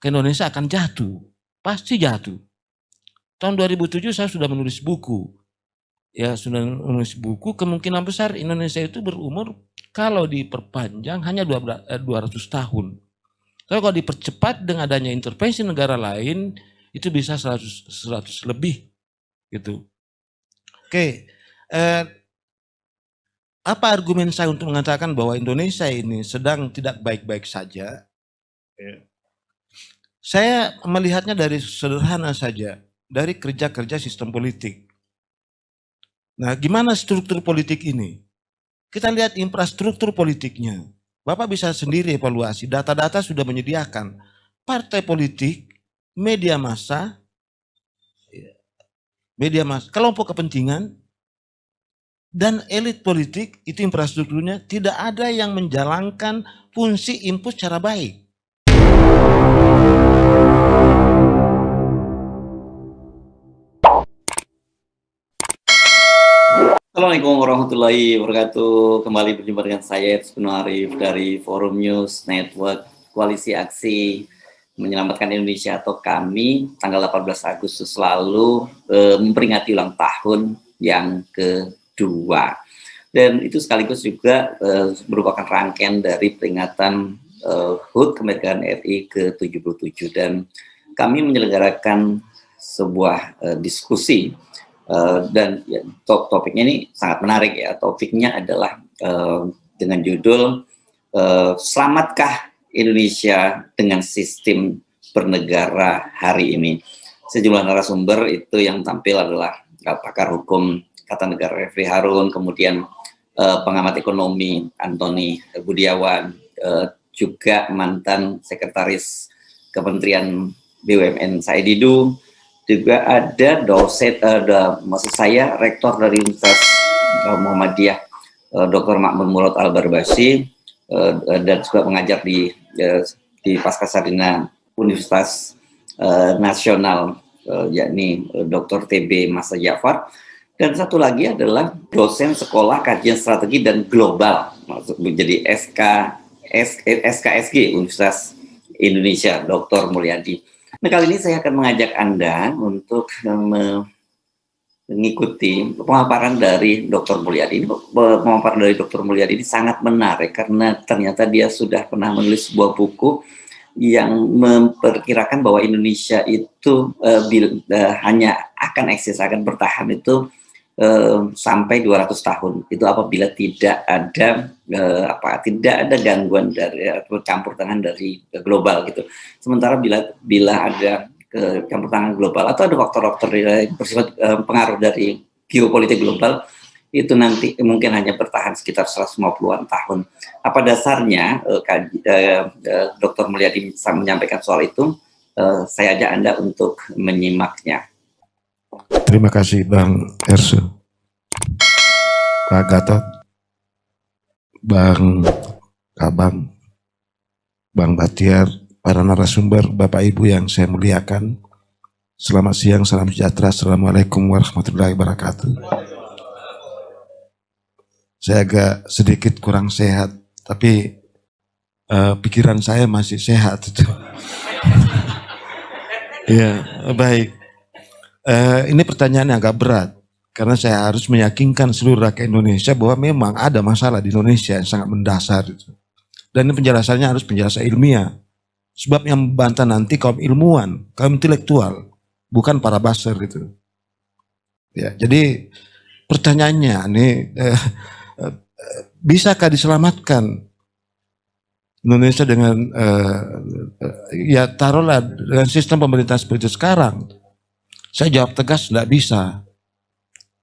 ke Indonesia akan jatuh, pasti jatuh. Tahun 2007 saya sudah menulis buku. Ya, sudah menulis buku, kemungkinan besar Indonesia itu berumur kalau diperpanjang hanya 200 tahun. Tapi kalau dipercepat dengan adanya intervensi negara lain, itu bisa 100 lebih gitu. Oke, apa argumen saya untuk mengatakan bahwa Indonesia ini sedang tidak baik-baik saja? Saya melihatnya dari sederhana saja, dari kerja-kerja sistem politik. Nah, gimana struktur politik ini? Kita lihat infrastruktur politiknya. Bapak bisa sendiri evaluasi, data-data sudah menyediakan. Partai politik, media massa, kelompok kepentingan, dan elit politik, itu infrastrukturnya tidak ada yang menjalankan fungsi input secara baik. Assalamualaikum warahmatullahi wabarakatuh. Kembali berjumpa dengan saya Ersbeno Arif dari Forum News Network Koalisi Aksi Menyelamatkan Indonesia atau kami tanggal 18 Agustus lalu memperingati ulang tahun yang kedua. Dan itu sekaligus juga merupakan rangkaian dari peringatan HUT Kemerdekaan RI ke-77 dan kami menyelenggarakan sebuah diskusi. Dan ya, topiknya ini sangat menarik ya. Topiknya adalah dengan judul Selamatkah Indonesia dengan Sistem Bernegara Hari Ini. Sejumlah narasumber itu yang tampil adalah pakar hukum Tata Negara Refli Harun, kemudian pengamat ekonomi Antoni Budiawan, juga mantan sekretaris Kementerian BUMN Said Didu. Juga ada dosen, maksud saya rektor dari Universitas Muhammadiyah, Dr. Makmun Murad Al-Barbasi, dan juga mengajar di Pascasarjana Universitas Nasional, yakni Dr. TB Masa Jafar. Dan satu lagi adalah dosen Sekolah Kajian Strategi dan Global, maksud menjadi SKSG Universitas Indonesia, Dr. Mulyadi. Nah, kali ini saya akan mengajak Anda untuk mengikuti pemaparan dari Dr. Mulyadi. Pemaparan dari Dr. Mulyadi ini sangat menarik karena ternyata dia sudah pernah menulis sebuah buku yang memperkirakan bahwa Indonesia itu hanya akan eksis, akan bertahan itu sampai 200 tahun. Itu apabila tidak ada gangguan dari campur tangan dari global gitu. Sementara bila ada campur tangan global atau ada faktor-faktor bersifat pengaruh dari geopolitik global, itu nanti mungkin hanya bertahan sekitar 150-an tahun. Apa dasarnya Dr. Mulyadi bisa menyampaikan soal itu? Saya ajak Anda untuk menyimaknya. Terima kasih Bang Ersu, Pak Gatot, Bang Kabang, Bang Batiar, para narasumber, Bapak Ibu yang saya muliakan. Selamat siang, salam sejahtera, Assalamualaikum warahmatullahi wabarakatuh. Saya agak sedikit kurang sehat, tapi pikiran saya masih sehat. Ya, baik. Ini pertanyaan yang agak berat, karena saya harus meyakinkan seluruh rakyat Indonesia bahwa memang ada masalah di Indonesia yang sangat mendasar. Dan ini penjelasannya harus penjelasan ilmiah. Sebab yang membantah nanti kaum ilmuwan, kaum intelektual, bukan para buzzer gitu. Ya, jadi pertanyaannya nih, bisakah diselamatkan Indonesia dengan ya taruhlah dengan sistem pemerintahan seperti sekarang? Saya jawab tegas, tidak bisa.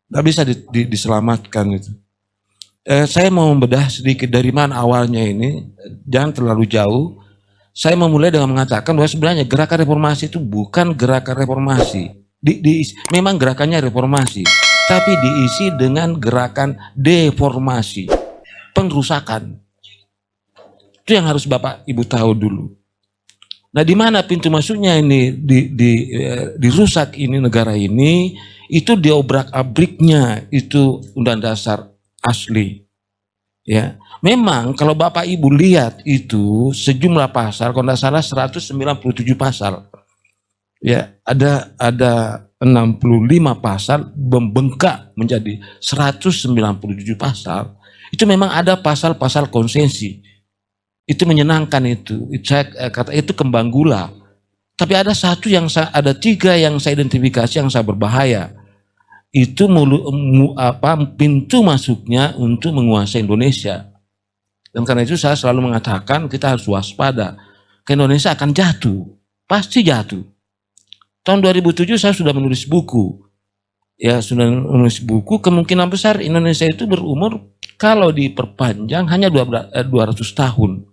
Tidak bisa diselamatkan itu. Saya mau membedah sedikit dari mana awalnya ini, jangan terlalu jauh. Saya memulai dengan mengatakan bahwa sebenarnya gerakan reformasi itu bukan gerakan reformasi. Memang gerakannya reformasi, tapi diisi dengan gerakan deformasi, pengrusakan. Itu yang harus Bapak Ibu tahu dulu. Nah, di mana pintu masuknya ini dirusak ini negara ini, itu diobrak-abriknya itu Undang Dasar asli. Ya, memang kalau Bapak Ibu lihat itu sejumlah pasal, kalau tidak salah 197 pasal. Ya, ada 65 pasal membengkak menjadi 197 pasal. Itu memang ada pasal-pasal konsensi. Itu menyenangkan itu. Saya kata itu kembang gula. Tapi ada ada 3 yang saya identifikasi yang sangat berbahaya. Itu pintu masuknya untuk menguasai Indonesia. Dan karena itu saya selalu mengatakan kita harus waspada. Ke Indonesia akan jatuh, pasti jatuh. Tahun 2007 saya sudah menulis buku. Ya, sudah menulis buku, kemungkinan besar Indonesia itu berumur kalau diperpanjang hanya 200 tahun.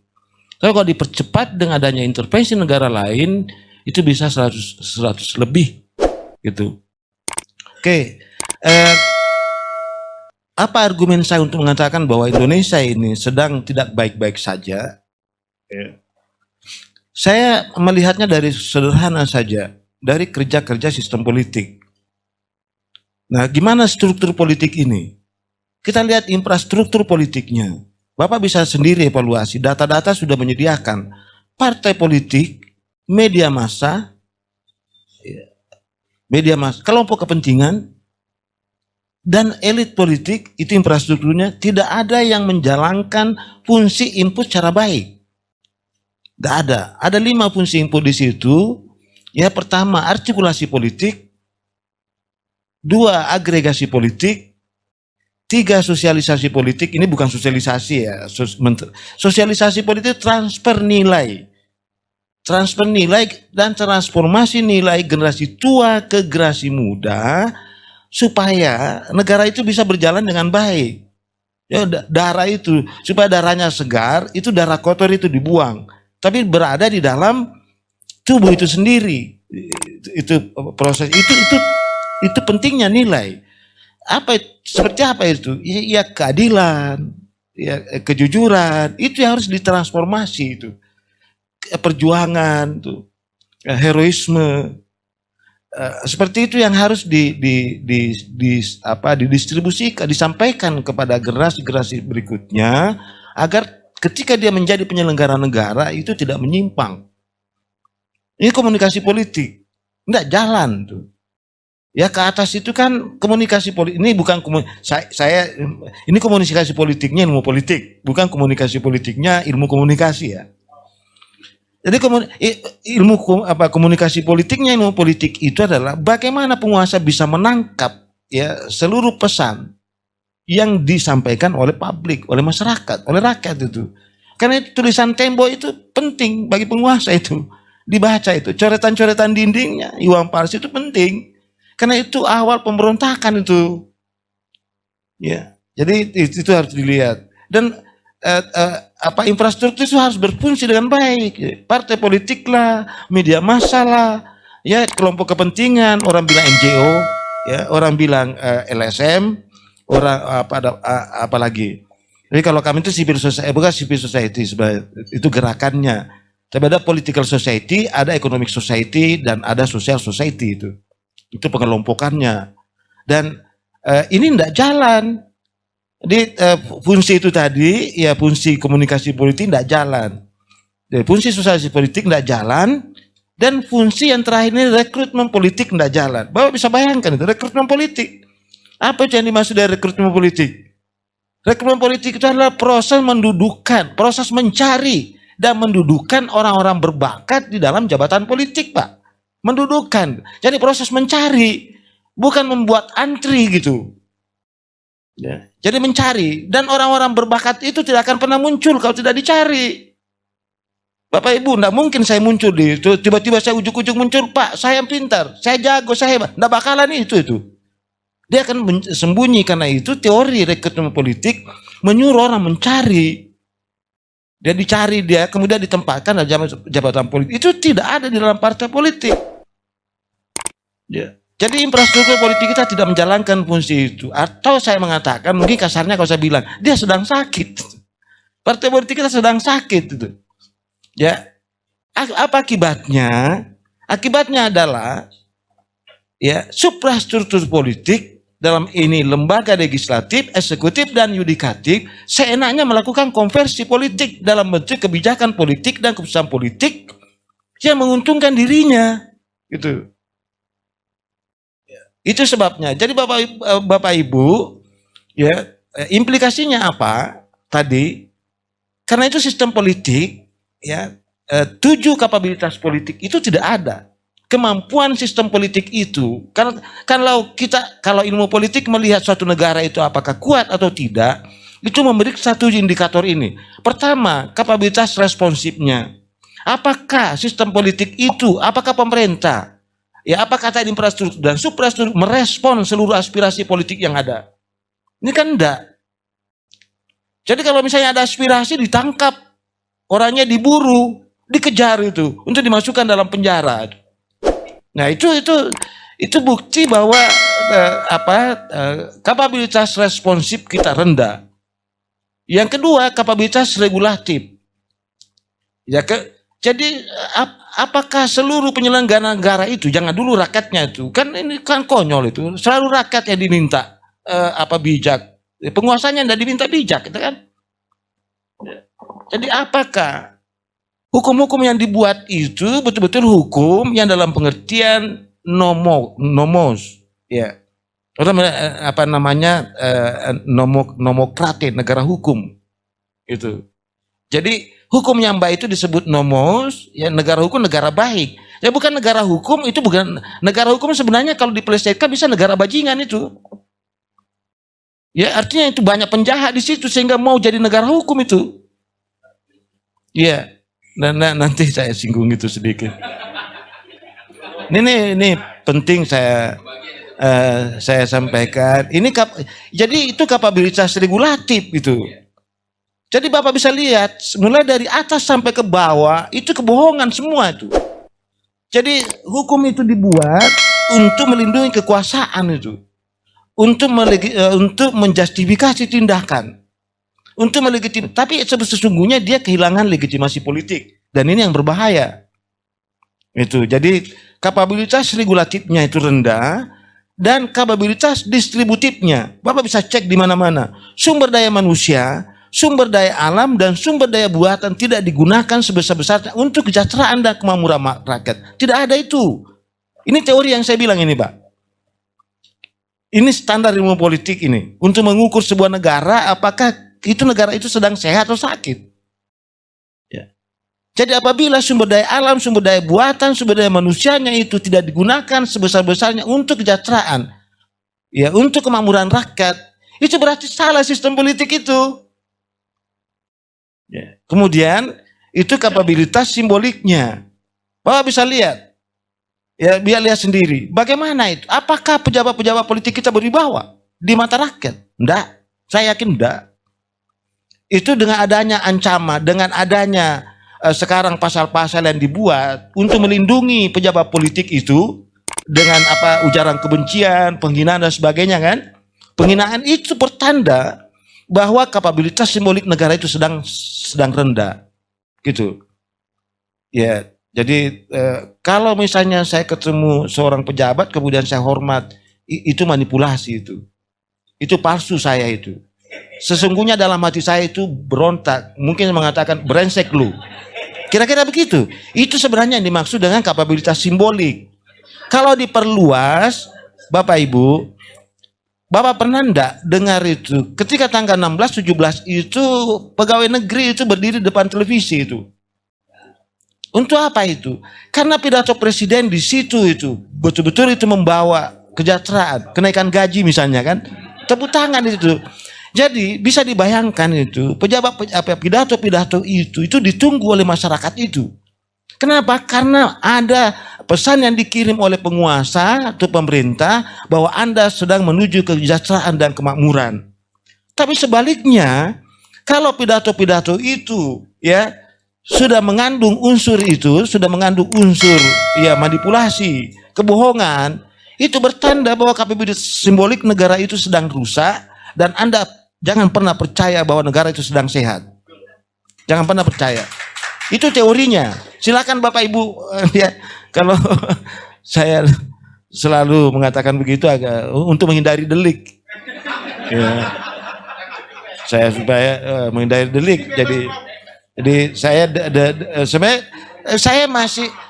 Tapi kalau dipercepat dengan adanya intervensi negara lain, itu bisa 100 lebih gitu. Oke, apa argumen saya untuk mengatakan bahwa Indonesia ini sedang tidak baik-baik saja? Saya melihatnya dari sederhana saja, dari kerja-kerja sistem politik. Nah, gimana struktur politik ini? Kita lihat infrastruktur politiknya. Bapak bisa sendiri evaluasi, data-data sudah menyediakan. Partai politik, media massa, kelompok kepentingan, dan elit politik, itu infrastrukturnya tidak ada yang menjalankan fungsi input secara baik. Tidak ada. Ada 5 fungsi input di situ. Ya, pertama artikulasi politik, 2 agregasi politik, 3 sosialisasi politik. Ini bukan sosialisasi ya, sosialisasi politik transfer nilai. Transfer nilai dan transformasi nilai generasi tua ke generasi muda supaya negara itu bisa berjalan dengan baik. Ya, darah itu supaya darahnya segar, itu darah kotor itu dibuang, tapi berada di dalam tubuh itu sendiri. Itu proses itu pentingnya nilai. Seperti apa itu? Ya keadilan, ya kejujuran, itu yang harus ditransformasi itu. Perjuangan tuh, heroisme, seperti itu yang harus didistribusikan, disampaikan kepada generasi-generasi berikutnya agar ketika dia menjadi penyelenggara negara itu tidak menyimpang. Ini komunikasi politik, enggak jalan tuh. Ya ke atas itu kan komunikasi politik. Ini bukan ini komunikasi politiknya ilmu politik, bukan komunikasi politiknya ilmu komunikasi ya. Jadi komunikasi politiknya ilmu politik itu adalah bagaimana penguasa bisa menangkap ya seluruh pesan yang disampaikan oleh publik, oleh masyarakat, oleh rakyat itu. Karena itu tulisan tembok itu penting bagi penguasa itu. Dibaca itu, coretan-coretan dindingnya, Iwan Fals itu penting. Karena itu awal pemberontakan itu. Ya. Jadi itu harus dilihat. Dan infrastruktur itu harus berfungsi dengan baik. Partai politik lah, media massa lah, ya kelompok kepentingan, orang bilang NGO, ya orang bilang LSM, orang apa lagi. Jadi kalau kami itu civil society, bukan civil society, itu gerakannya. Tapi ada political society, ada economic society, dan ada social society itu. Itu pengelompokannya. Dan ini tidak jalan. Jadi fungsi itu tadi, ya fungsi komunikasi politik tidak jalan. Jadi, fungsi sosialisasi politik tidak jalan, dan fungsi yang terakhir ini rekrutmen politik tidak jalan. Bapak bisa bayangkan itu, rekrutmen politik. Apa yang dimaksud dari rekrutmen politik? Rekrutmen politik itu adalah proses mendudukan, proses mencari dan mendudukan orang-orang berbakat di dalam jabatan politik, Pak. Mendudukan. Jadi proses mencari, bukan membuat antri gitu. Ya. Jadi mencari, dan orang-orang berbakat itu tidak akan pernah muncul kalau tidak dicari. Bapak Ibu, tidak mungkin saya muncul di itu, tiba-tiba saya ujuk-ujuk muncul, Pak, saya pintar, saya jago, saya hebat. Tidak bakalan itu. Dia akan sembunyi, karena itu teori rekrutmen politik menyuruh orang mencari. Dia dicari, dia kemudian ditempatkan dalam jabatan politik. Itu tidak ada di dalam partai politik. Ya. Jadi infrastruktur politik kita tidak menjalankan fungsi itu. Atau saya mengatakan, mungkin kasarnya kalau saya bilang, dia sedang sakit. Partai politik kita sedang sakit itu. Ya, apa akibatnya? Akibatnya adalah ya suprastruktur politik dalam ini lembaga legislatif, eksekutif, dan yudikatif seenaknya melakukan konversi politik dalam bentuk kebijakan politik dan keputusan politik yang menguntungkan dirinya. Itu sebabnya. Jadi Bapak Ibu, ya, implikasinya apa tadi? Karena itu sistem politik, ya, 7 kapabilitas politik itu tidak ada. Kemampuan sistem politik itu, kalau ilmu politik melihat suatu negara itu apakah kuat atau tidak, itu memberi satu indikator ini. Pertama, kapabilitas responsifnya. Apakah sistem politik itu, apakah pemerintah, ya, apakah tadi infrastruktur dan suprastruktur merespon seluruh aspirasi politik yang ada? Ini kan enggak. Jadi kalau misalnya ada aspirasi ditangkap, orangnya diburu, dikejar itu untuk dimasukkan dalam penjara. Nah, itu bukti bahwa kapabilitas responsif kita rendah. Yang kedua, kapabilitas regulatif. Ya, jadi apakah seluruh penyelenggara negara itu, jangan dulu rakyatnya itu, kan ini kan konyol itu, selalu rakyat yang diminta bijak, penguasanya tidak diminta bijak, gitu kan? Jadi apakah hukum-hukum yang dibuat itu betul-betul hukum yang dalam pengertian nomos, ya, nomokratis, negara hukum, itu. Jadi hukum yang baik itu disebut nomos, ya, negara hukum negara baik. Ya, bukan negara hukum itu, bukan negara hukum sebenarnya kalau dipelesetkan bisa negara bajingan itu. Ya, artinya itu banyak penjahat di situ sehingga mau jadi negara hukum itu. Ya. Nanti saya singgung itu sedikit. Ini penting saya sampaikan. Jadi itu kapabilitas regulatif itu. Jadi Bapak bisa lihat mulai dari atas sampai ke bawah itu kebohongan semua itu. Jadi hukum itu dibuat untuk melindungi kekuasaan itu, untuk menjustifikasi tindakan. Untuk melegitimasi, tapi sesungguhnya dia kehilangan legitimasi politik, dan ini yang berbahaya. Itu. Jadi kapabilitas regulatifnya itu rendah dan kapabilitas distributifnya. Bapak bisa cek di mana-mana. Sumber daya manusia, sumber daya alam dan sumber daya buatan tidak digunakan sebesar-besarnya untuk kesejahteraan dan kemakmuran rakyat. Tidak ada itu. Ini teori yang saya bilang ini, Pak. Ini standar ilmu politik ini untuk mengukur sebuah negara apakah negara itu sedang sehat atau sakit. Ya. Jadi apabila sumber daya alam, sumber daya buatan, sumber daya manusianya itu tidak digunakan sebesar-besarnya untuk kesejahteraan, ya, untuk kemakmuran rakyat, itu berarti salah sistem politik itu. Ya. Kemudian itu kapabilitas simboliknya. Bapak bisa lihat, ya, biar lihat sendiri. Bagaimana itu? Apakah pejabat-pejabat politik kita berwibawa di mata rakyat? Enggak, saya yakin enggak. Itu dengan adanya ancaman, dengan adanya sekarang pasal-pasal yang dibuat untuk melindungi pejabat politik itu dengan ujaran kebencian, penghinaan dan sebagainya, kan? Penghinaan itu pertanda bahwa kapabilitas simbolik negara itu sedang rendah, gitu. Ya, jadi kalau misalnya saya ketemu seorang pejabat kemudian saya hormat, itu manipulasi itu. Itu palsu saya itu. Sesungguhnya dalam hati saya itu berontak, mungkin mengatakan brengsek lu. Kira-kira begitu. Itu sebenarnya yang dimaksud dengan kapabilitas simbolik. Kalau diperluas, Bapak Ibu, Bapak pernah enggak dengar itu? Ketika tanggal 16, 17 itu pegawai negeri itu berdiri depan televisi itu. Untuk apa itu? Karena pidato presiden di situ itu betul-betul itu membawa kesejahteraan, kenaikan gaji misalnya, kan? Tepuk tangan itu. Jadi bisa dibayangkan itu pidato-pidato itu ditunggu oleh masyarakat itu. Kenapa? Karena ada pesan yang dikirim oleh penguasa atau pemerintah bahwa Anda sedang menuju kesejahteraan dan kemakmuran. Tapi sebaliknya, kalau pidato-pidato itu ya sudah mengandung unsur ya manipulasi, kebohongan, itu bertanda bahwa kapabilitas simbolik negara itu sedang rusak dan Anda jangan pernah percaya bahwa negara itu sedang sehat. Jangan pernah percaya. Itu teorinya. Silakan Bapak Ibu ya, kalau saya selalu mengatakan begitu agak untuk menghindari delik. Ya. Saya supaya menghindari delik. Jadi saya sebenarnya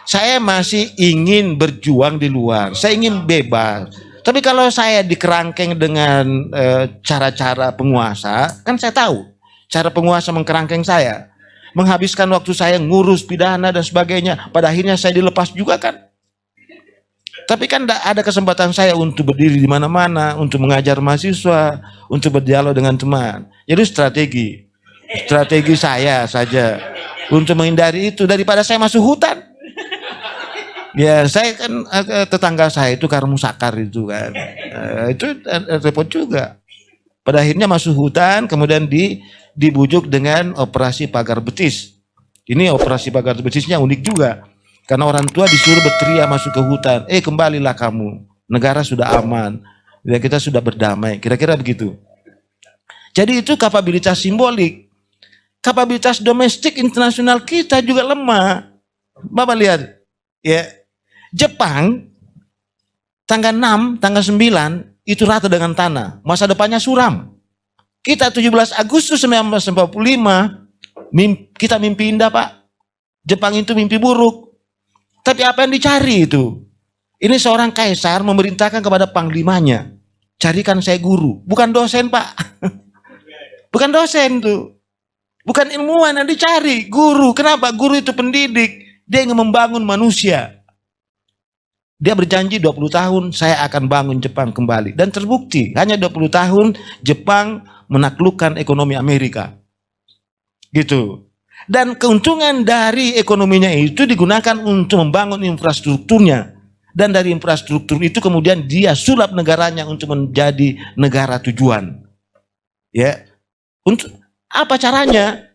saya masih ingin berjuang di luar. Saya ingin bebas. Tapi kalau saya dikerangkeng dengan cara-cara penguasa, kan saya tahu cara penguasa mengkerangkeng saya, menghabiskan waktu saya ngurus pidana dan sebagainya. Pada akhirnya saya dilepas juga kan. Tapi kan ada kesempatan saya untuk berdiri di mana-mana, untuk mengajar mahasiswa, untuk berdialog dengan teman. Jadi strategi saya saja untuk menghindari itu daripada saya masuk hutan. Ya saya kan tetangga saya itu Karmusakar itu kan, itu repot juga. Pada akhirnya masuk hutan, kemudian dibujuk dengan operasi pagar betis. Ini operasi pagar betisnya unik juga, karena orang tua disuruh berteriak masuk ke hutan, kembalilah kamu, negara sudah aman, ya kita sudah berdamai, kira-kira begitu. Jadi itu kapabilitas simbolik. Kapabilitas domestik internasional kita juga lemah. Bapak lihat, ya. Jepang tanggal 6, tanggal 9 itu rata dengan tanah. Masa depannya suram. Kita 17 Agustus 1945 kita mimpi indah, Pak. Jepang itu mimpi buruk. Tapi apa yang dicari itu? Ini seorang kaisar memerintahkan kepada panglimanya, carikan saya guru. Bukan dosen, Pak. Bukan dosen tuh. Bukan ilmuwan yang dicari, guru. Kenapa? Guru itu pendidik. Dia ingin membangun manusia. Dia berjanji 20 tahun saya akan bangun Jepang kembali. Dan terbukti hanya 20 tahun Jepang menaklukkan ekonomi Amerika. Gitu. Dan keuntungan dari ekonominya itu digunakan untuk membangun infrastrukturnya. Dan dari infrastruktur itu kemudian dia sulap negaranya untuk menjadi negara tujuan. Ya. Untuk apa caranya?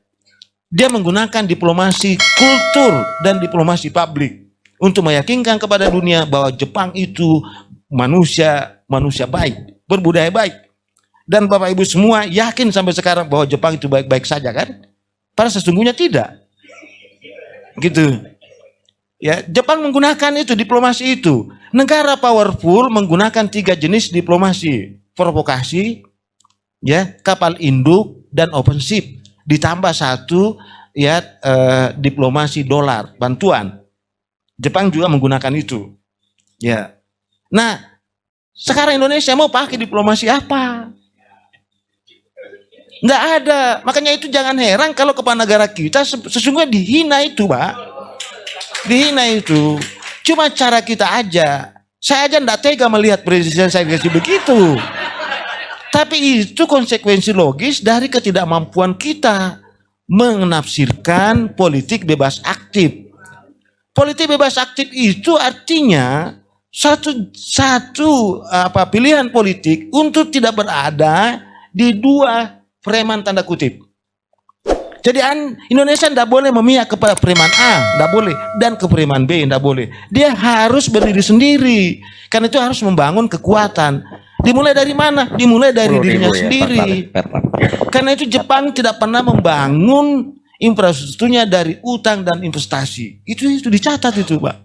Dia menggunakan diplomasi kultur dan diplomasi publik untuk meyakinkan kepada dunia bahwa Jepang itu manusia baik, berbudaya baik. Dan Bapak Ibu semua yakin sampai sekarang bahwa Jepang itu baik-baik saja kan? Padahal sesungguhnya tidak. Gitu. Ya, Jepang menggunakan itu diplomasi itu. Negara powerful menggunakan 3 jenis diplomasi: provokasi, ya, kapal induk dan ofensif. Ditambah 1 ya diplomasi dolar, bantuan. Jepang juga menggunakan itu. Ya. Nah, sekarang Indonesia mau pakai diplomasi apa? Nggak ada. Makanya itu jangan heran kalau kepala negara kita sesungguhnya dihina itu, Pak. Dihina itu. Cuma cara kita aja. Saya aja nggak tega melihat presiden saya begitu. Tapi itu konsekuensi logis dari ketidakmampuan kita menafsirkan politik bebas aktif. Politik bebas aktif itu artinya satu pilihan politik untuk tidak berada di 2 preman tanda kutip. Jadi Indonesia tidak boleh memihak kepada preman A, tidak boleh, dan ke preman B tidak boleh. Dia harus berdiri sendiri. Karena itu harus membangun kekuatan. Dimulai dari mana? Dimulai dari dirinya sendiri. Karena itu Jepang tidak pernah membangun infrastrukturnya dari utang dan investasi. Itu dicatat itu, Pak.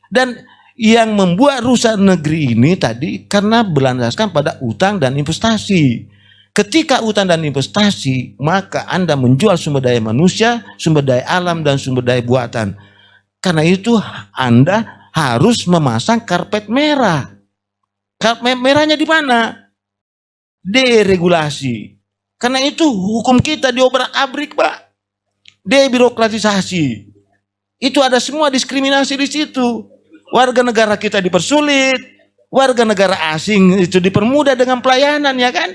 Dan yang membuat rusak negeri ini tadi karena berlandaskan pada utang dan investasi. Ketika utang dan investasi, maka Anda menjual sumber daya manusia, sumber daya alam, dan sumber daya buatan. Karena itu Anda harus memasang karpet merah. Karpet merahnya di mana? Deregulasi. Karena itu hukum kita diobrak-abrik, Pak. Debirokratisasi. Itu ada semua diskriminasi di situ. Warga negara kita dipersulit, warga negara asing itu dipermudah dengan pelayanan, ya kan?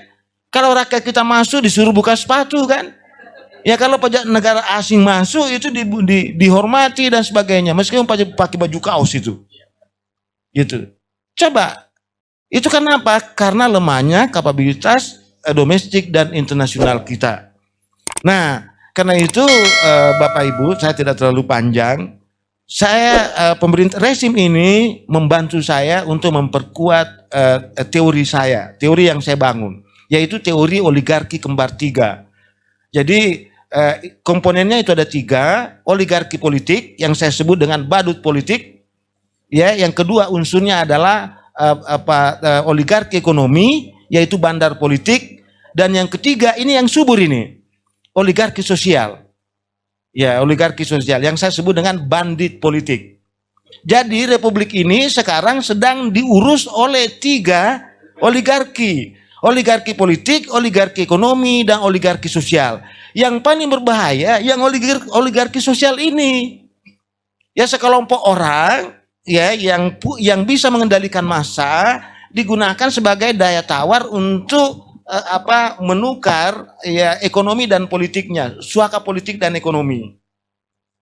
Kalau rakyat kita masuk disuruh buka sepatu kan? Ya kalau pajak negara asing masuk itu dihormati dan sebagainya, meskipun pakai baju kaos itu. Gitu. Coba. Itu kenapa? Karena lemahnya kapabilitas domestik dan internasional kita. Nah, karena itu Bapak Ibu, saya tidak terlalu panjang. Saya pemerintah rezim ini membantu saya untuk memperkuat teori saya, teori yang saya bangun, yaitu teori oligarki kembar 3. Jadi komponennya itu ada 3, oligarki politik yang saya sebut dengan badut politik, Ya, yang kedua unsurnya adalah oligarki ekonomi, yaitu bandar politik, dan yang ketiga ini yang subur ini, oligarki sosial. Ya, oligarki sosial yang saya sebut dengan bandit politik. Jadi republik ini sekarang sedang diurus oleh 3 oligarki. Oligarki politik, oligarki ekonomi, dan oligarki sosial. Yang paling berbahaya yang oligarki sosial ini. Ya, sekelompok orang ya yang bisa mengendalikan massa digunakan sebagai daya tawar untuk menukar ya ekonomi dan politiknya, suaka politik dan ekonomi.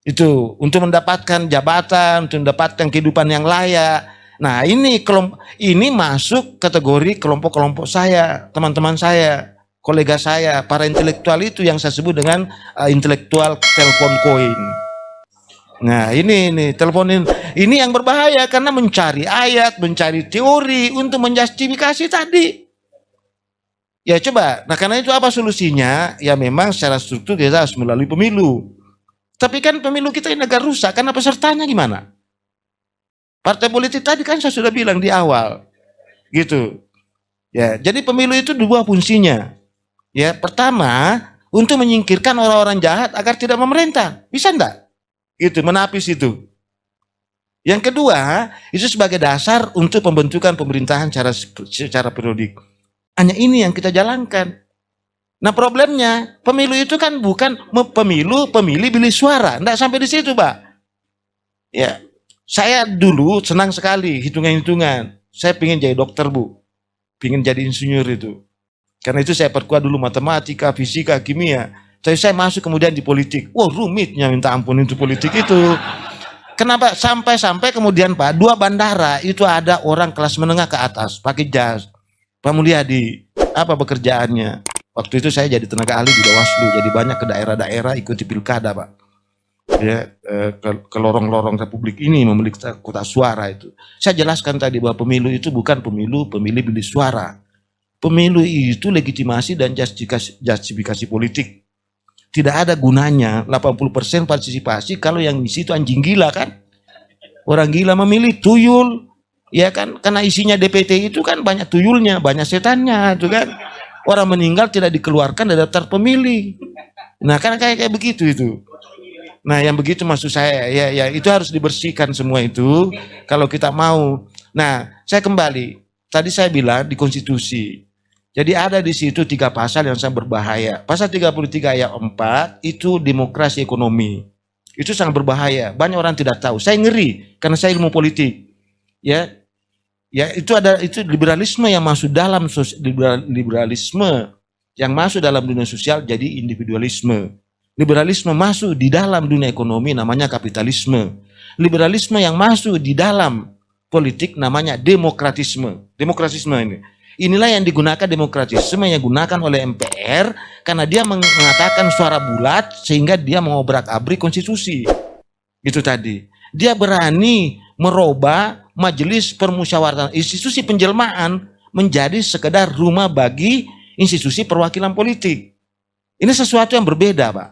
Itu untuk mendapatkan jabatan, untuk mendapatkan kehidupan yang layak. Nah, ini masuk kategori kelompok-kelompok saya, teman-teman saya, kolega saya, para intelektual itu yang saya sebut dengan intelektual telepon koin. Nah, ini teleponin ini yang berbahaya karena mencari ayat, mencari teori untuk menjustifikasi tadi. Ya coba, nah karena itu apa solusinya? Ya memang secara struktur kita harus melalui pemilu. Tapi kan pemilu kita ini agak rusak, karena pesertanya gimana? Partai politik tadi kan saya sudah bilang di awal, gitu. Ya, jadi pemilu itu 2 fungsinya. Ya, pertama untuk menyingkirkan orang-orang jahat agar tidak memerintah, bisa enggak? Gitu, menapis itu. Yang kedua, itu sebagai dasar untuk pembentukan pemerintahan secara periodik. Hanya ini yang kita jalankan. Nah problemnya, pemilu itu kan bukan pemilih bilik suara, enggak sampai di situ, Pak. Ya, saya dulu senang sekali hitungan-hitungan. Saya pengen jadi dokter, Bu. Pengen jadi insinyur itu. Karena itu saya perkuat dulu matematika, fisika, kimia. Tapi saya masuk kemudian di politik. Wah, rumitnya minta ampun itu politik itu. Kenapa? Sampai kemudian, Pak, 2 bandara itu ada orang kelas menengah ke atas, pakai jas. Pak Mulyadi, apa pekerjaannya? Waktu itu saya jadi tenaga ahli di Bawaslu, jadi banyak ke daerah-daerah ikuti pilkada, Pak. Ya, ke lorong-lorong republik ini memiliki kotak suara itu. Saya jelaskan tadi bahwa pemilu itu bukan pemilih bilik suara. Pemilu itu legitimasi dan justifikasi politik. Tidak ada gunanya 80% partisipasi kalau yang di situ anjing gila kan. Orang gila memilih tuyul. Ya kan, karena isinya DPT itu kan banyak tuyulnya, banyak setannya itu kan. Orang meninggal tidak dikeluarkan dari daftar pemilih. Nah, kan kayak begitu itu. Nah, yang begitu maksud saya, ya itu harus dibersihkan semua itu kalau kita mau. Nah, saya kembali. Tadi saya bilang di konstitusi. Jadi ada di situ 3 pasal yang sangat berbahaya. Pasal 33 ayat 4 itu demokrasi ekonomi. Itu sangat berbahaya. Banyak orang tidak tahu. Saya ngeri karena saya ilmu politik. Ya, itu liberalisme yang masuk dalam liberalisme yang masuk dalam dunia sosial jadi individualisme. Liberalisme masuk di dalam dunia ekonomi namanya kapitalisme. Liberalisme yang masuk di dalam politik namanya demokratisme. Demokratisme ini. Inilah yang digunakan demokratisme yang digunakan oleh MPR karena dia mengatakan suara bulat sehingga dia mengobrak-abrik konstitusi. Itu tadi. Dia berani merubah majelis permusyawaratan institusi penjelmaan menjadi sekedar rumah bagi institusi perwakilan politik. Ini sesuatu yang berbeda, Pak.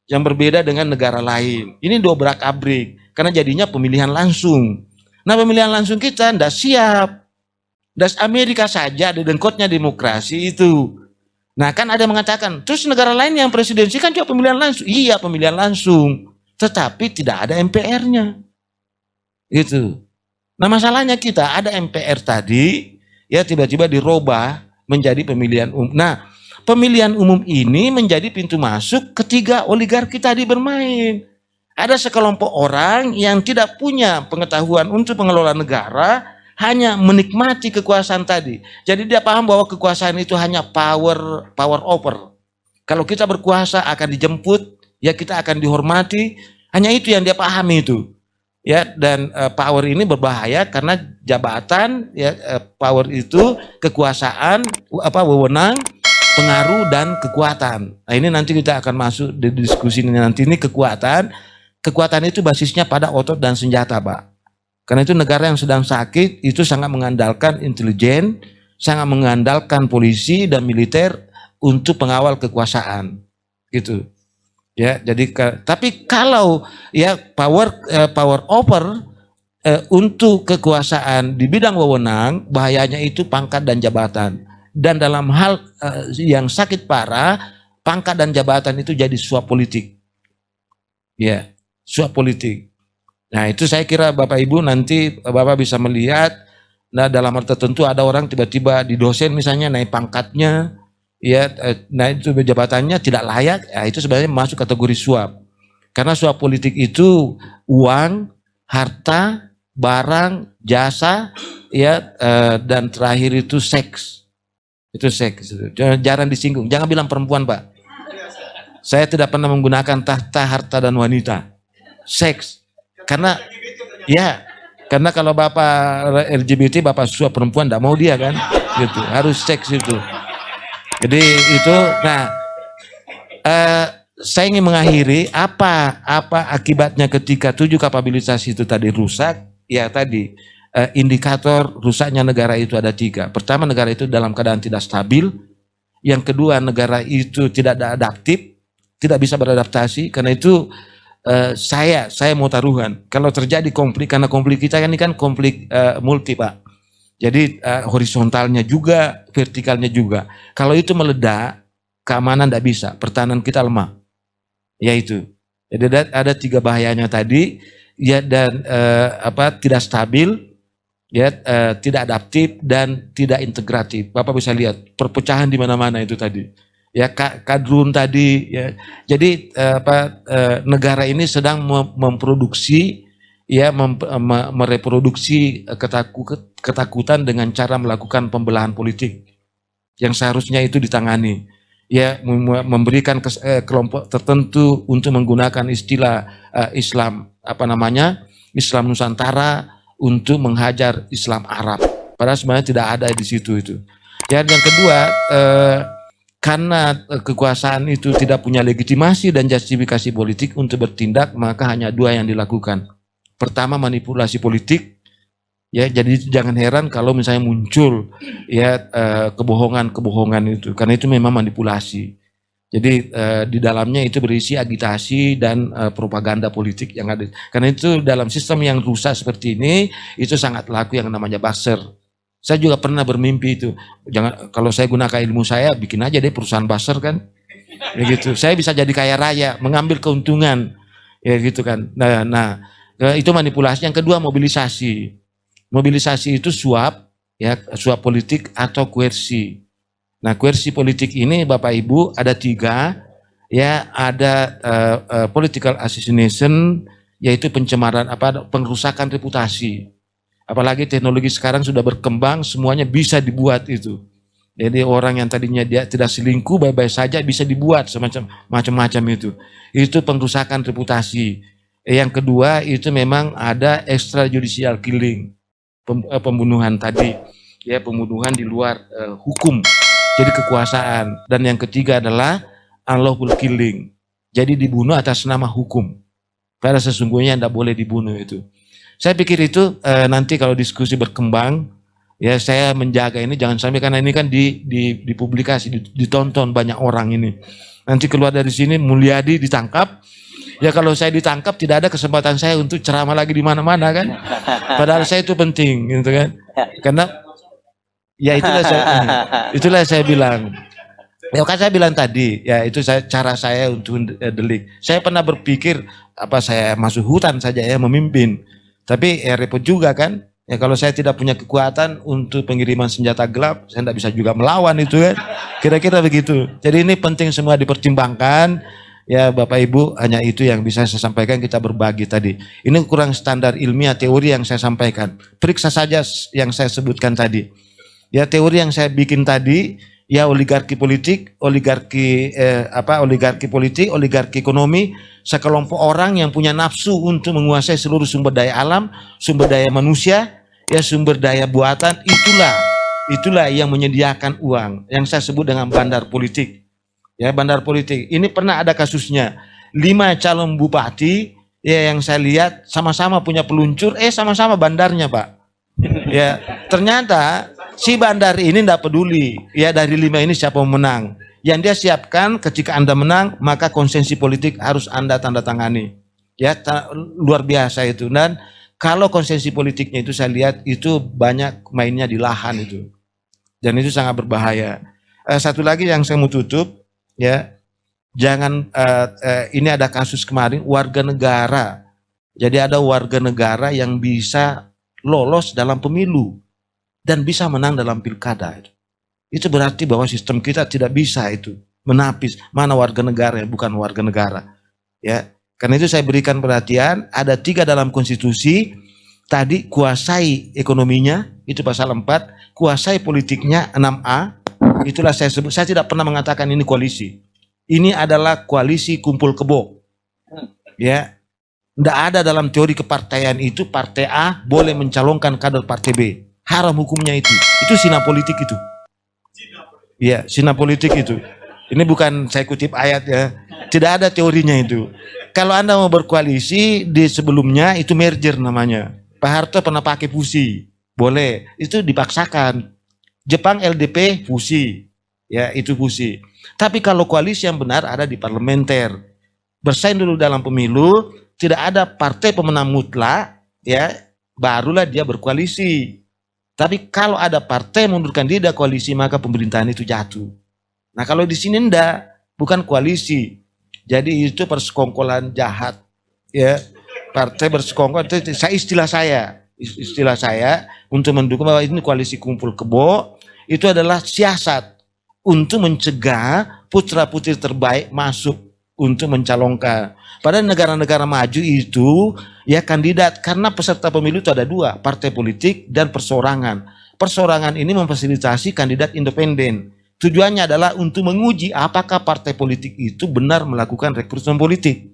Yang berbeda dengan negara lain. Ini dobrak-abrik karena jadinya pemilihan langsung. Nah, pemilihan langsung kita tidak siap. Das Amerika saja ada dengkotnya demokrasi itu. Nah, kan ada yang mengatakan, terus negara lain yang presidensi kan juga pemilihan langsung. Iya, pemilihan langsung. Tetapi tidak ada MPR-nya. Gitu. Nah, masalahnya kita ada MPR tadi, ya tiba-tiba dirubah menjadi pemilihan umum. Nah, pemilihan umum ini menjadi pintu masuk ketiga oligarki tadi bermain. Ada sekelompok orang yang tidak punya pengetahuan untuk mengelola negara, hanya menikmati kekuasaan tadi. Jadi dia paham bahwa kekuasaan itu hanya power over. Kalau kita berkuasa akan dijemput, ya kita akan dihormati. Hanya itu yang dia pahami itu. Ya, dan power ini berbahaya karena jabatan, ya power itu kekuasaan, wewenang, pengaruh dan kekuatan. Nah, ini nanti kita akan masuk di diskusi ini nanti. Ini kekuatan itu basisnya pada otot dan senjata, Pak. Karena itu negara yang sedang sakit itu sangat mengandalkan intelijen, sangat mengandalkan polisi dan militer untuk pengawal kekuasaan, gitu. Ya, jadi tapi kalau ya power over untuk kekuasaan di bidang wewenang, bahayanya itu pangkat dan jabatan. Dan dalam hal yang sakit parah, pangkat dan jabatan itu jadi suap politik. Ya, suap politik. Nah, itu saya kira Bapak Ibu nanti Bapak bisa melihat, nah dalam hal tertentu ada orang tiba-tiba di dosen misalnya naik pangkatnya, ya, nah itu jabatannya tidak layak, ya itu sebenarnya masuk kategori suap. Karena suap politik itu uang, harta, barang, jasa, ya, dan terakhir itu seks. Itu seks. Jarang disinggung. Jangan bilang perempuan, Pak. Saya tidak pernah menggunakan tahta, harta, dan wanita. Seks. Karena, ya, karena kalau Bapak LGBT, Bapak suap perempuan, tidak mau dia kan. Gitu. Harus seks itu. Jadi itu, nah, saya ingin mengakhiri apa akibatnya ketika 7 kapabilitas itu tadi rusak. Ya tadi indikator rusaknya negara itu ada 3. Pertama, negara itu dalam keadaan tidak stabil. Yang kedua, negara itu tidak adaptif, tidak bisa beradaptasi. Karena itu saya mau taruhan kalau terjadi konflik, karena konflik kita ini kan konflik multi, Pak. Jadi horizontalnya juga, vertikalnya juga. Kalau itu meledak, keamanan tidak bisa, pertahanan kita lemah. Yaitu, jadi ada 3 bahayanya tadi, ya, dan tidak stabil, ya, tidak adaptif dan tidak integratif. Bapak bisa lihat perpecahan di mana-mana itu tadi. Ya, kadrun tadi, ya. Jadi negara ini sedang memproduksi, ya, mereproduksi ketakutan dengan cara melakukan pembelahan politik yang seharusnya itu ditangani. Ya, memberikan kelompok tertentu untuk menggunakan istilah Islam Islam Nusantara untuk menghajar Islam Arab. Padahal sebenarnya tidak ada di situ itu. Ya, yang kedua, karena kekuasaan itu tidak punya legitimasi dan justifikasi politik untuk bertindak, maka hanya 2 yang dilakukan. Pertama, manipulasi politik. Ya, jadi jangan heran kalau misalnya muncul, ya, kebohongan itu, karena itu memang manipulasi. Jadi di dalamnya itu berisi agitasi dan propaganda politik yang ada. Karena itu dalam sistem yang rusak seperti ini, itu sangat laku yang namanya buzzer. Saya juga pernah bermimpi itu. Jangan, kalau saya gunakan ilmu saya, bikin aja deh perusahaan buzzer kan. Ya gitu. Saya bisa jadi kaya raya, mengambil keuntungan. Ya gitu kan. Nah, itu manipulasi. Yang kedua, mobilisasi. Mobilisasi itu suap, ya, suap politik atau koersi. Nah, koersi politik ini Bapak Ibu ada 3, ya, ada political assassination, yaitu pencemaran pengrusakan reputasi. Apalagi teknologi sekarang sudah berkembang, semuanya bisa dibuat itu. Jadi orang yang tadinya dia tidak selingkuh baik-baik saja bisa dibuat macam-macam itu. Itu pengrusakan reputasi. Yang kedua itu memang ada extrajudicial killing, pembunuhan tadi, ya, pembunuhan di luar hukum. Jadi kekuasaan. Dan yang ketiga adalah unlawful killing. Jadi dibunuh atas nama hukum. Padahal sesungguhnya tidak boleh dibunuh itu. Saya pikir itu nanti kalau diskusi berkembang, ya, saya menjaga ini jangan sampai, karena ini kan dipublikasi, ditonton banyak orang ini. Nanti keluar dari sini Mulyadi ditangkap. Ya, kalau saya ditangkap tidak ada kesempatan saya untuk ceramah lagi di mana-mana kan. Padahal saya itu penting gitu kan. Karena ya itulah saya bilang. Ya kan saya bilang tadi, ya itu cara saya untuk delik. Saya pernah berpikir saya masuk hutan saja ya memimpin. Tapi repot juga kan. Ya kalau saya tidak punya kekuatan untuk pengiriman senjata gelap, saya tidak bisa juga melawan itu kan. Kira-kira begitu. Jadi ini penting semua dipertimbangkan. Ya Bapak Ibu, hanya itu yang bisa saya sampaikan, kita berbagi tadi. Ini kurang standar ilmiah teori yang saya sampaikan. Periksa saja yang saya sebutkan tadi. Ya teori yang saya bikin tadi, ya oligarki politik, oligarki politik, oligarki ekonomi, sekelompok orang yang punya nafsu untuk menguasai seluruh sumber daya alam, sumber daya manusia, ya sumber daya buatan, itulah yang menyediakan uang, yang saya sebut dengan bandar politik. Ya, bandar politik. Ini pernah ada kasusnya. 5 calon bupati, ya yang saya lihat sama-sama punya peluncur, sama-sama bandarnya, Pak. Ya, ternyata si bandar ini tidak peduli, ya dari 5 ini siapa yang menang. Yang dia siapkan ketika Anda menang, maka konsensi politik harus Anda tanda tangani. Ya, luar biasa itu. Dan Kalau konsensi politiknya itu saya lihat itu banyak mainnya di lahan itu. Dan itu sangat berbahaya. Satu lagi yang saya mau tutup, ya, jangan ini ada kasus kemarin warga negara. Jadi ada warga negara yang bisa lolos dalam pemilu dan bisa menang dalam pilkada. Itu berarti bahwa sistem kita tidak bisa itu menapis mana warga negara yang bukan warga negara. Ya, karena itu saya berikan perhatian. Ada 3 dalam konstitusi. Tadi kuasai ekonominya itu pasal 4, kuasai politiknya 6A. Itulah saya sebut. Saya tidak pernah mengatakan ini koalisi. Ini adalah koalisi kumpul kebo. Ya, tidak ada dalam teori kepartaian itu partai A boleh mencalonkan kader partai B. Haram hukumnya itu. Itu zina politik itu. Ya, zina politik itu. Ini bukan saya kutip ayat ya. Tidak ada teorinya itu. Kalau Anda mau berkoalisi di sebelumnya itu merger namanya. Pak Harto pernah pakai fusi. Boleh. Itu dipaksakan. Jepang LDP fusi. Ya, itu fusi. Tapi kalau koalisi yang benar ada di parlementer. Bersaing dulu dalam pemilu, tidak ada partai pemenang mutlak, ya, barulah dia berkoalisi. Tapi kalau ada partai mengundurkan diri dari koalisi, maka pemerintahan itu jatuh. Nah, kalau di sini enggak, bukan koalisi. Jadi itu persekongkolan jahat, ya. Partai bersekongkol itu istilah saya untuk mendukung bahwa ini koalisi kumpul kebo itu adalah siasat untuk mencegah putra-putri terbaik masuk untuk mencalonkan. Pada negara-negara maju itu ya kandidat, karena peserta pemilu itu ada 2, partai politik dan perseorangan. Perseorangan ini memfasilitasi kandidat independen. Tujuannya adalah untuk menguji apakah partai politik itu benar melakukan rekrutmen politik.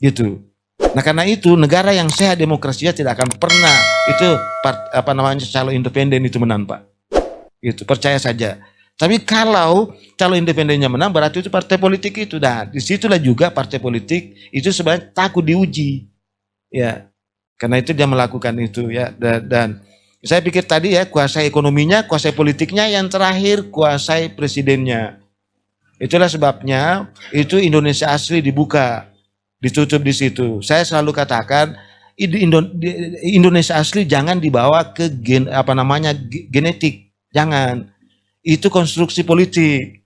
Gitu. Nah, karena itu negara yang sehat demokrasinya tidak akan pernah itu calon independen itu menang, Pak. Itu percaya saja. Tapi kalau calon independennya menang berarti itu partai politik itu. Nah, disitulah juga partai politik itu sebenarnya takut diuji. Ya. Karena itu dia melakukan itu ya. Dan saya pikir tadi ya kuasai ekonominya, kuasai politiknya, yang terakhir kuasai presidennya. Itulah sebabnya itu Indonesia asli dibuka, ditutup di situ. Saya selalu katakan Indonesia asli jangan dibawa ke genetik, jangan. Itu konstruksi politik.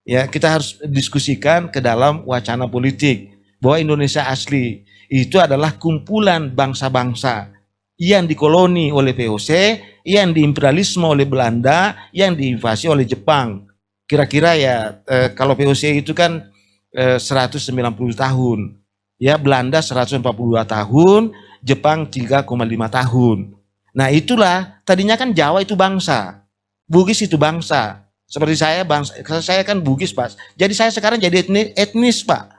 Ya, kita harus diskusikan ke dalam wacana politik bahwa Indonesia asli itu adalah kumpulan bangsa-bangsa yang dikoloni oleh VOC, yang diimperialisme oleh Belanda, yang diinvasi oleh Jepang. Kira-kira ya kalau VOC itu kan 190 tahun. Ya, Belanda 142 tahun, Jepang 3,5 tahun. Nah, itulah tadinya kan Jawa itu bangsa. Bugis itu bangsa. Seperti saya bangsa, saya kan Bugis, Pak. Jadi saya sekarang jadi etnis, Pak.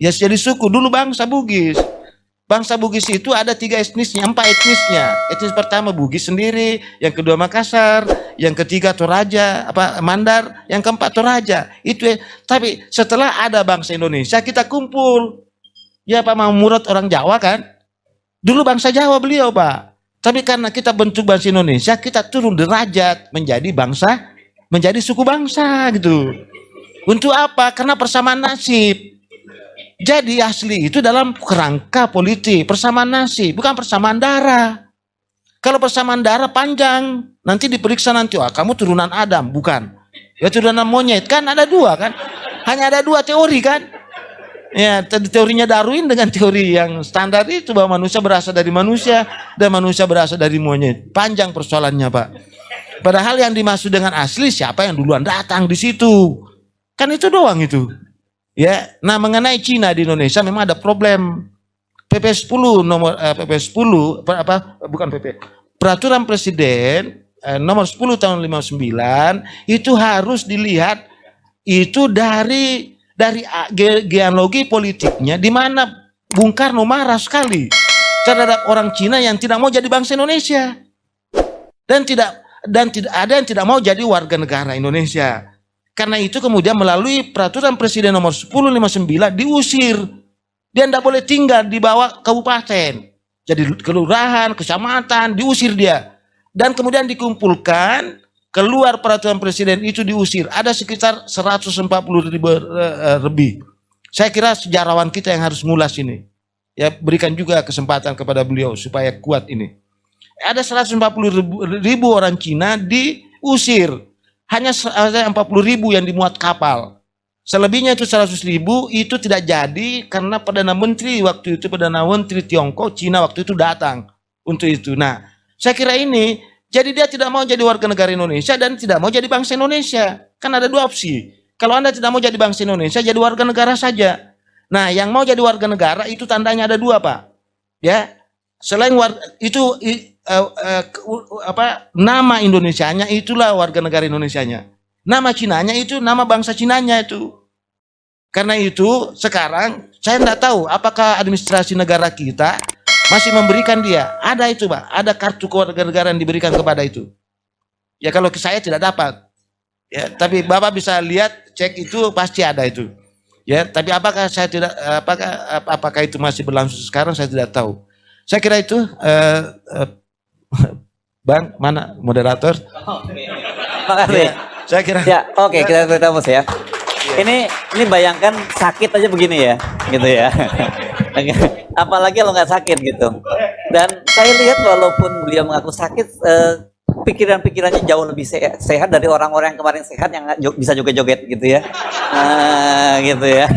Ya, jadi suku. Dulu bangsa Bugis. Bangsa Bugis itu ada 3 etnisnya, 4 etnisnya. Etnis pertama Bugis sendiri, yang kedua Makassar, yang ketiga Toraja, Mandar, yang keempat Toraja. Itu. Tapi setelah ada bangsa Indonesia, kita kumpul. Ya, Pak Murad orang Jawa kan? Dulu bangsa Jawa beliau, Pak. Tapi karena kita bentuk bangsa Indonesia, kita turun derajat menjadi bangsa, menjadi suku bangsa gitu. Untuk apa? Karena persamaan nasib. Jadi asli itu dalam kerangka politik, persamaan nasib, bukan persamaan darah. Kalau persamaan darah panjang, nanti diperiksa nanti, kamu turunan Adam, bukan. Ya turunan monyet, kan ada 2 kan? Hanya ada 2 teori kan? Ya, teorinya Darwin dengan teori yang standar itu bahwa manusia berasal dari manusia dan manusia berasal dari monyet. Panjang persoalannya, Pak. Padahal yang dimaksud dengan asli siapa yang duluan datang di situ? Kan itu doang itu. Ya, nah mengenai Cina di Indonesia memang ada problem. PP 10 nomor PP 10 bukan PP. Peraturan Presiden nomor 10 tahun 59 itu harus dilihat itu dari genealogi politiknya, di mana Bung Karno marah sekali terhadap orang Cina yang tidak mau jadi bangsa Indonesia dan tidak ada yang tidak mau jadi warga negara Indonesia. Karena itu kemudian melalui peraturan Presiden nomor 1059 diusir. Dia tidak boleh tinggal di bawah kabupaten. Jadi kelurahan, kecamatan diusir dia. Dan kemudian dikumpulkan, keluar peraturan Presiden itu diusir. Ada sekitar 140.000 lebih. Saya kira sejarawan kita yang harus ngulas ini. Ya, berikan juga kesempatan kepada beliau supaya kuat ini. Ada 140.000 orang Cina diusir. Hanya 40.000 yang dimuat kapal. Selebihnya itu 100.000 itu tidak jadi karena Perdana Menteri waktu itu, Perdana Menteri Tiongkok, Cina waktu itu datang untuk itu. Nah, saya kira ini, jadi dia tidak mau jadi warga negara Indonesia dan tidak mau jadi bangsa Indonesia. Kan ada dua opsi. Kalau Anda tidak mau jadi bangsa Indonesia, jadi warga negara saja. Nah, yang mau jadi warga negara itu tandanya ada dua, Pak. Ya, selain itu nama Indonesianya itulah warga negara Indonesianya. Nama Cinanya itu nama bangsa Cinanya itu. Karena itu sekarang saya tidak tahu apakah administrasi negara kita masih memberikan dia. Ada itu, Pak. Ada kartu kewarganegaraan yang diberikan kepada itu. Ya kalau saya tidak dapat. Ya, tapi Bapak bisa lihat, cek itu pasti ada itu. Ya, tapi apakah saya tidak apakah itu masih berlangsung sekarang saya tidak tahu. Saya kira itu Bang, mana moderator? Makasih. Ya, saya kira. Ya, oke, kita beritahu ya. Ini bayangkan sakit aja begini ya, gitu ya. Apalagi kalau nggak sakit gitu. Dan saya lihat walaupun beliau mengaku sakit, pikiran-pikirannya jauh lebih sehat dari orang-orang yang kemarin sehat yang bisa joget-joget gitu ya. Gitu ya.